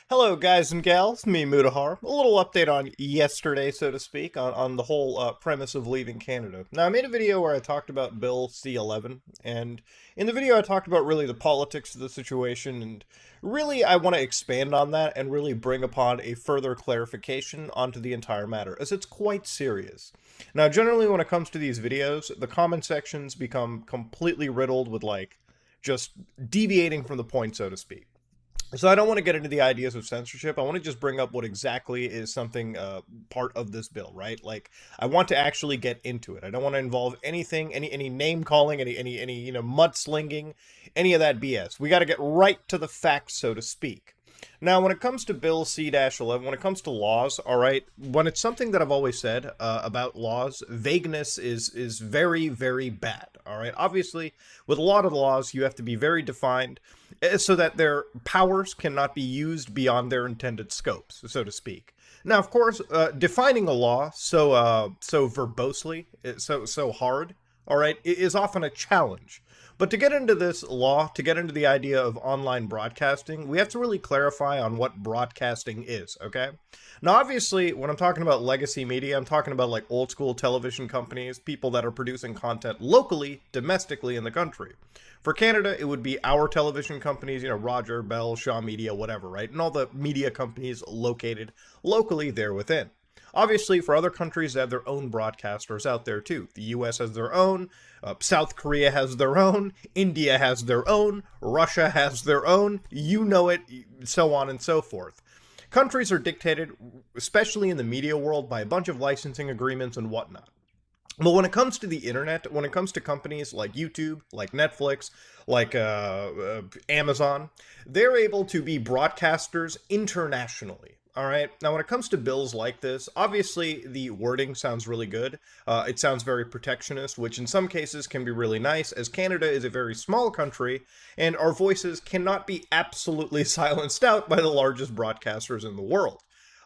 Hello, guys and gals. Me, Mudahar. A little update on yesterday, so to speak, on the whole premise of leaving Canada. Now, I made a video where I talked about Bill C-11, and in the video I talked about really the politics of the situation, and really I want to expand on that and really bring upon a further clarification onto the entire matter, as it's quite serious. Now, generally when it comes to these videos, the comment sections become completely riddled with, like, just deviating from the point, so to speak. So I don't want to get into the ideas of censorship. I want to just bring up what exactly is something part of this bill, right? Like I want to actually get into it. I don't want to involve anything, any name calling, any mudslinging, any of that BS. We got to get right to the facts, so to speak. Now, when it comes to Bill C-11, when it comes to laws, all right, when it's something that I've always said about laws, vagueness is very, very bad, all right? Obviously, with a lot of laws, you have to be very defined so that their powers cannot be used beyond their intended scopes, so to speak. Now, of course, defining a law so verbosely, so hard, all right, is often a challenge. But to get into this law, to get into the idea of online broadcasting, we have to really clarify on what broadcasting is, okay? Now, obviously, when I'm talking about legacy media, I'm talking about like old school television companies, people that are producing content locally, domestically in the country. For Canada, it would be our television companies, Roger, Bell, Shaw Media, whatever, right? And all the media companies located locally there within. Obviously, for other countries, they have their own broadcasters out there too. The US has their own, South Korea has their own, India has their own, Russia has their own, you know it, so on and so forth. Countries are dictated, especially in the media world, by a bunch of licensing agreements and whatnot. But when it comes to the internet, when it comes to companies like YouTube, like Netflix, like Amazon, they're able to be broadcasters internationally. All right. Now, when it comes to bills like this, obviously the wording sounds really good. It sounds very protectionist, which in some cases can be really nice, as Canada is a very small country, and our voices cannot be absolutely silenced out by the largest broadcasters in the world.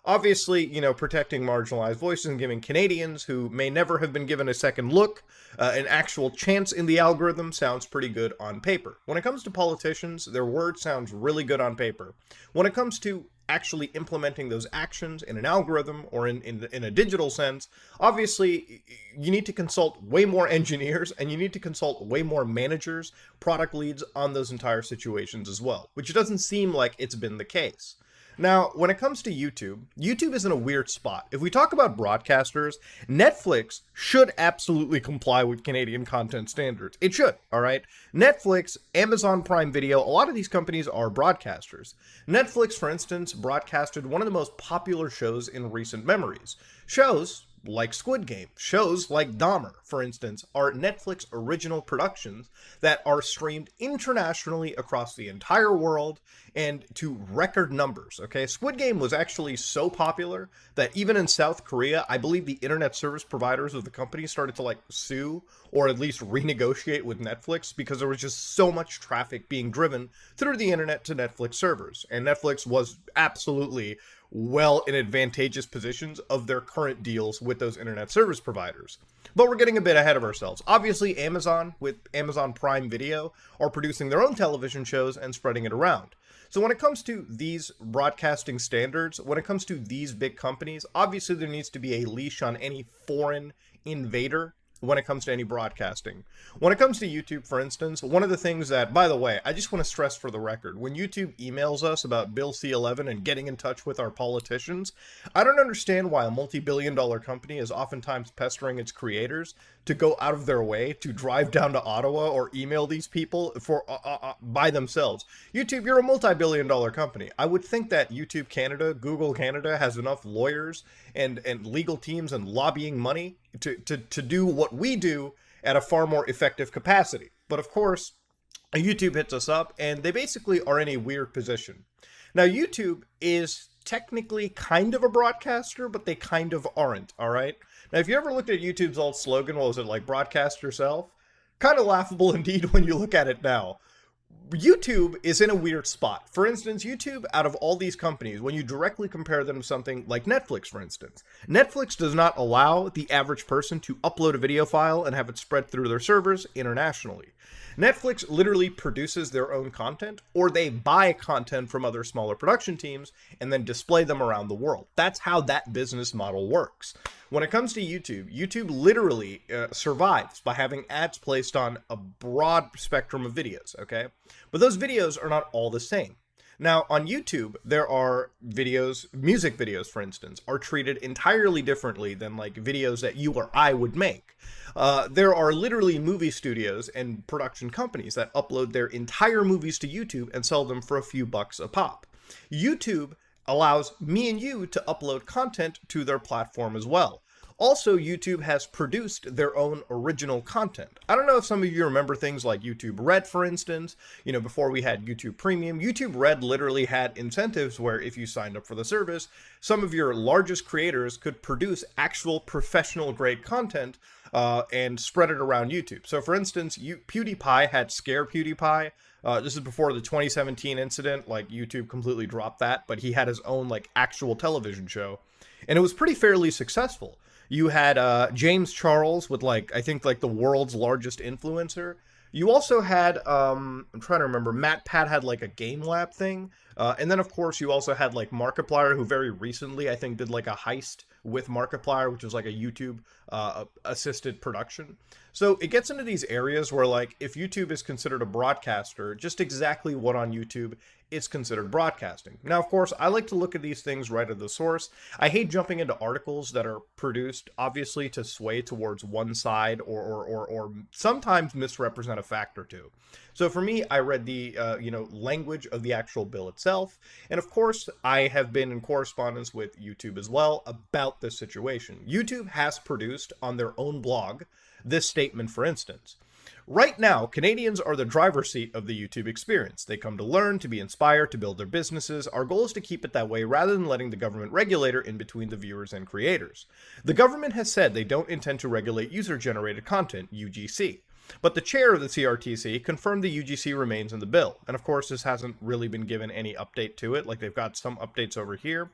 Obviously, protecting marginalized voices and giving Canadians who may never have been given a second look, an actual chance in the algorithm sounds pretty good on paper. When it comes to politicians, their word sounds really good on paper. When it comes to actually implementing those actions in an algorithm or in a digital sense, obviously you need to consult way more engineers and you need to consult way more managers, product leads on those entire situations as well, which doesn't seem like it's been the case. Now, when it comes to YouTube, YouTube is in a weird spot. If we talk about broadcasters, Netflix should absolutely comply with Canadian content standards. It should, all right? Netflix, Amazon Prime Video, a lot of these companies are broadcasters. Netflix, for instance, broadcasted one of the most popular shows in recent memories. Shows like Squid Game, shows like Dahmer, for instance, are Netflix original productions that are streamed internationally across the entire world and to record numbers, okay? Squid Game was actually so popular that even in South Korea, I believe the internet service providers of the company started to like sue or at least renegotiate with Netflix because there was just so much traffic being driven through the internet to Netflix servers. And Netflix was absolutely well in advantageous positions of their current deals with those internet service providers. But we're getting a bit ahead of ourselves. Obviously, Amazon, with Amazon Prime Video, are producing their own television shows and spreading it around. So when it comes to these broadcasting standards, when it comes to these big companies, obviously there needs to be a leash on any foreign invader when it comes to any broadcasting. When it comes to YouTube, for instance, one of the things that, by the way, I just want to stress for the record, when YouTube emails us about Bill C-11 and getting in touch with our politicians, I don't understand why a multi-billion-dollar company is oftentimes pestering its creators to go out of their way to drive down to Ottawa or email these people for by themselves. YouTube, you're a multi-billion-dollar company. I would think that YouTube Canada, Google Canada has enough lawyers and legal teams and lobbying money to do what we do at a far more effective capacity. But of course, YouTube hits us up and they basically are in a weird position. Now, YouTube is technically kind of a broadcaster, but they kind of aren't, all right? Now, if you ever looked at YouTube's old slogan, what was it, like broadcast yourself? Kind of laughable indeed when you look at it now. YouTube is in a weird spot. For instance, YouTube, out of all these companies, when you directly compare them to something like Netflix, for instance, Netflix does not allow the average person to upload a video file and have it spread through their servers internationally. Netflix literally produces their own content, or they buy content from other smaller production teams and then display them around the world. That's how that business model works. When it comes to YouTube, YouTube literally survives by having ads placed on a broad spectrum of videos, okay? But those videos are not all the same. Now, on YouTube, there are videos, music videos, for instance, are treated entirely differently than like videos that you or I would make. There are literally movie studios and production companies that upload their entire movies to YouTube and sell them for a few bucks a pop. YouTube allows me and you to upload content to their platform as well. Also, YouTube has produced their own original content. I don't know if some of you remember things like YouTube Red, for instance. You know, before we had YouTube Premium, YouTube Red literally had incentives where if you signed up for the service, some of your largest creators could produce actual professional grade content and spread it around YouTube. So for instance, PewDiePie had Scare PewDiePie. This is before the 2017 incident, like YouTube completely dropped that, but he had his own like actual television show. And it was pretty fairly successful. You had James Charles with like, I think like the world's largest influencer. You also had, I'm trying to remember, MatPat had like a Game Lab thing. And then of course you also had like Markiplier, who very recently I think did like a heist with Markiplier, which was like a YouTube assisted production. So it gets into these areas where like if YouTube is considered a broadcaster, just exactly what on YouTube is considered broadcasting. Now, of course, I like to look at these things right at the source. I hate jumping into articles that are produced, obviously, to sway towards one side or sometimes misrepresent a fact or two. So for me, I read the language of the actual bill itself, and of course, I have been in correspondence with YouTube as well about this situation. YouTube has produced on their own blog this statement, for instance. Right now, Canadians are the driver's seat of the YouTube experience. They come to learn, to be inspired, to build their businesses. Our goal is to keep it that way rather than letting the government regulator in between the viewers and creators. The government has said they don't intend to regulate user-generated content, UGC. But the chair of the CRTC confirmed the UGC remains in the bill. And of course, this hasn't really been given any update to it. Like they've got some updates over here.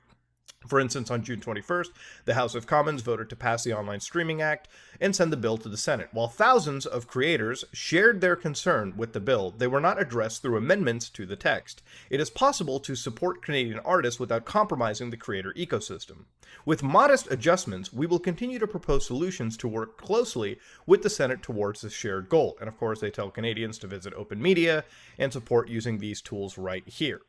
For instance, on June 21st, the House of Commons voted to pass the Online Streaming Act and send the bill to the Senate. While thousands of creators shared their concern with the bill, they were not addressed through amendments to the text. It is possible to support Canadian artists without compromising the creator ecosystem. With modest adjustments, we will continue to propose solutions to work closely with the Senate towards this shared goal. And of course, they tell Canadians to visit Open Media and support using these tools right here.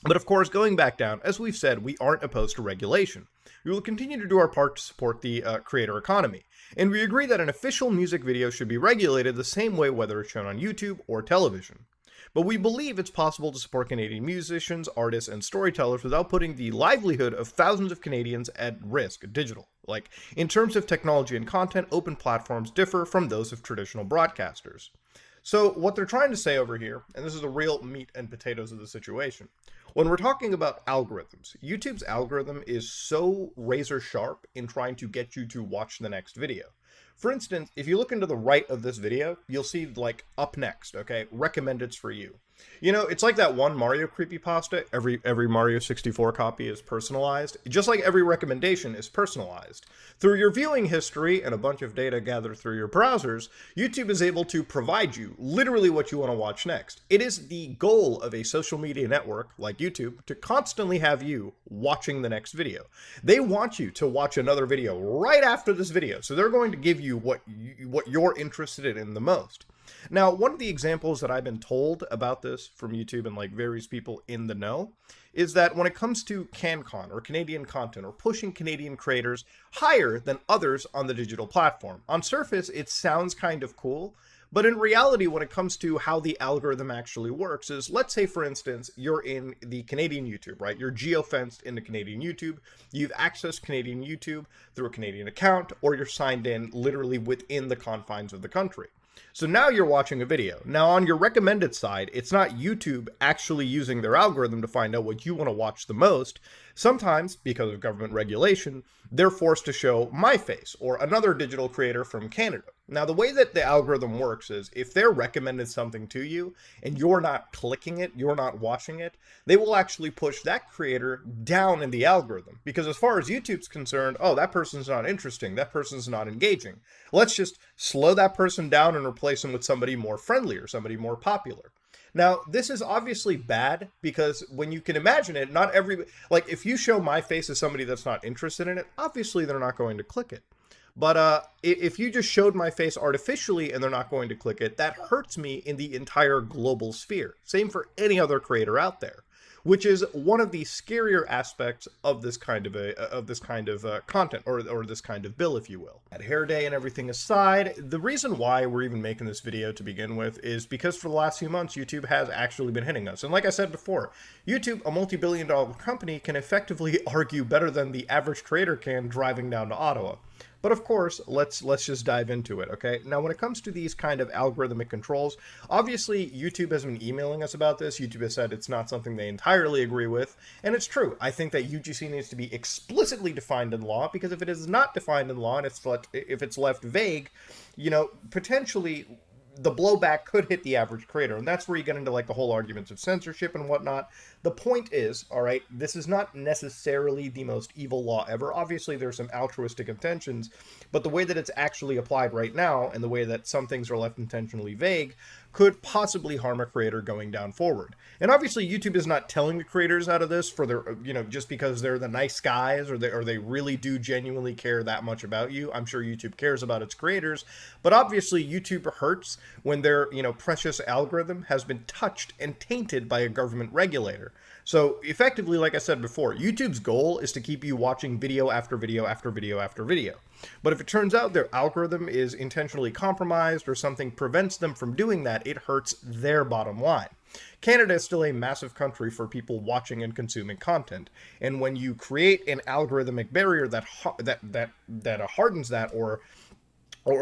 But of course, going back down, as we've said, we aren't opposed to regulation. We will continue to do our part to support the creator economy. And we agree that an official music video should be regulated the same way whether it's shown on YouTube or television. But we believe it's possible to support Canadian musicians, artists, and storytellers without putting the livelihood of thousands of Canadians at risk digital. Like, in terms of technology and content, open platforms differ from those of traditional broadcasters. So what they're trying to say over here, and this is the real meat and potatoes of the situation, when we're talking about algorithms, YouTube's algorithm is so razor sharp in trying to get you to watch the next video. For instance, if you look into the right of this video, you'll see like up next, okay, recommendeds for you. You know, it's like that one Mario creepypasta. Every Mario 64 copy is personalized, just like every recommendation is personalized. Through your viewing history and a bunch of data gathered through your browsers, YouTube is able to provide you literally what you want to watch next. It is the goal of a social media network like YouTube to constantly have you watching the next video. They want you to watch another video right after this video, so they're going to give you what you're interested in the most. Now, one of the examples that I've been told about this from YouTube and like various people in the know is that when it comes to CanCon or Canadian content or pushing Canadian creators higher than others on the digital platform, on surface, it sounds kind of cool. But in reality, when it comes to how the algorithm actually works is, let's say, for instance, you're in the Canadian YouTube, right? You're geo-fenced into Canadian YouTube. You've accessed Canadian YouTube through a Canadian account, or you're signed in literally within the confines of the country. So now you're watching a video. Now on your recommended side, it's not YouTube actually using their algorithm to find out what you want to watch the most. Sometimes, because of government regulation, they're forced to show my face or another digital creator from Canada. Now, the way that the algorithm works is if they're recommending something to you and you're not clicking it, you're not watching it, they will actually push that creator down in the algorithm. Because as far as YouTube's concerned, oh, that person's not interesting, that person's not engaging. Let's just slow that person down and replace them with somebody more friendly or somebody more popular. Now, this is obviously bad because when you can imagine it, not every, like if you show my face as somebody that's not interested in it, obviously they're not going to click it. But if you just showed my face artificially and they're not going to click it, that hurts me in the entire global sphere. Same for any other creator out there, which is one of the scarier aspects of this kind of content or this kind of bill, if you will. At Hair Day and everything aside, the reason why we're even making this video to begin with is because for the last few months, YouTube has actually been hitting us. And like I said before, YouTube, a multi-billion-dollar company, can effectively argue better than the average creator can driving down to Ottawa. But of course, let's just dive into it, okay? Now, when it comes to these kind of algorithmic controls, obviously YouTube has been emailing us about this. YouTube has said it's not something they entirely agree with, and it's true. I think that UGC needs to be explicitly defined in law, because if it is not defined in law and if it's left vague, you know, potentially the blowback could hit the average creator, and that's where you get into like the whole arguments of censorship and whatnot. The point is, all right, this is not necessarily the most evil law ever. Obviously, there's some altruistic intentions, but the way that it's actually applied right now and the way that some things are left intentionally vague could possibly harm a creator going down forward. And obviously, YouTube is not telling the creators out of this for their, you know, just because they're the nice guys or they really do genuinely care that much about you. I'm sure YouTube cares about its creators, but obviously YouTube hurts when their, you know, precious algorithm has been touched and tainted by a government regulator. So effectively, like I said before, YouTube's goal is to keep you watching video after video after video after video. But if it turns out their algorithm is intentionally compromised or something prevents them from doing that, it hurts their bottom line. Canada is still a massive country for people watching and consuming content, and when you create an algorithmic barrier that hardens that or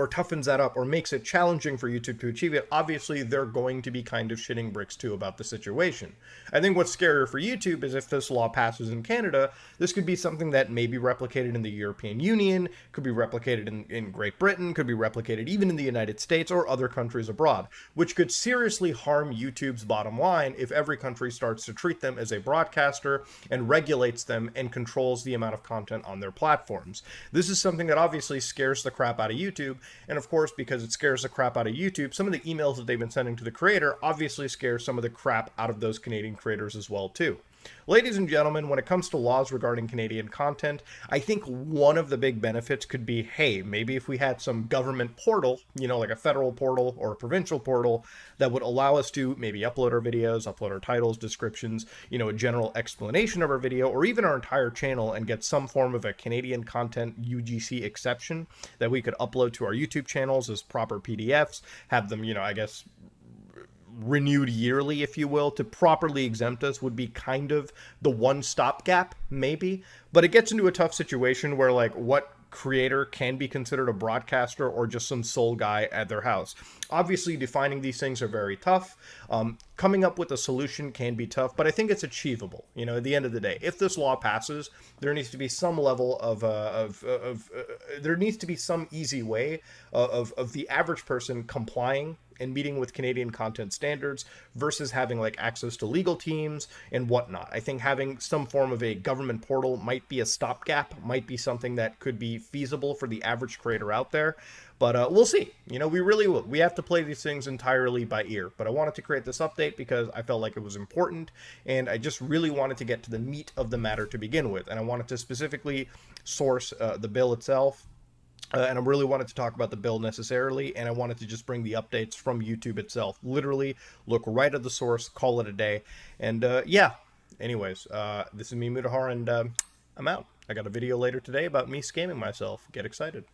toughens that up or makes it challenging for YouTube to achieve it, obviously they're going to be kind of shitting bricks too about the situation. I think what's scarier for YouTube is if this law passes in Canada, this could be something that may be replicated in the European Union, could be replicated in Great Britain, could be replicated even in the United States or other countries abroad, which could seriously harm YouTube's bottom line if every country starts to treat them as a broadcaster and regulates them and controls the amount of content on their platforms. This is something that obviously scares the crap out of YouTube. And of course, because it scares the crap out of YouTube, some of the emails that they've been sending to the creator obviously scare some of the crap out of those Canadian creators as well too. Ladies and gentlemen, when it comes to laws regarding Canadian content, I think one of the big benefits could be, hey, maybe if we had some government portal, you know, like a federal portal or a provincial portal that would allow us to maybe upload our videos, upload our titles, descriptions, you know, a general explanation of our video, or even our entire channel, and get some form of a Canadian content UGC exception that we could upload to our YouTube channels as proper PDFs, have them, you know, I guess renewed yearly, if you will, to properly exempt us would be kind of the one stopgap, maybe. But it gets into a tough situation where, like, what creator can be considered a broadcaster or just some sole guy at their house? Obviously, defining these things are very tough. Coming up with a solution can be tough, but I think it's achievable. You know, at the end of the day, if this law passes, there needs to be some level of there needs to be some easy way of the average person complying and meeting with Canadian content standards versus having like access to legal teams and whatnot. I think having some form of a government portal might be a stopgap, might be something that could be feasible for the average creator out there. But we'll see. You know, we really will. We have to play these things entirely by ear. But I wanted to create this update because I felt like it was important, and I just really wanted to get to the meat of the matter to begin with. And I wanted to specifically source the bill itself. And I really wanted to talk about the bill necessarily, and I wanted to just bring the updates from YouTube itself. Literally, look right at the source, call it a day. And yeah, anyways, this is me, Mutahar, and I'm out. I got a video later today about me scamming myself. Get excited.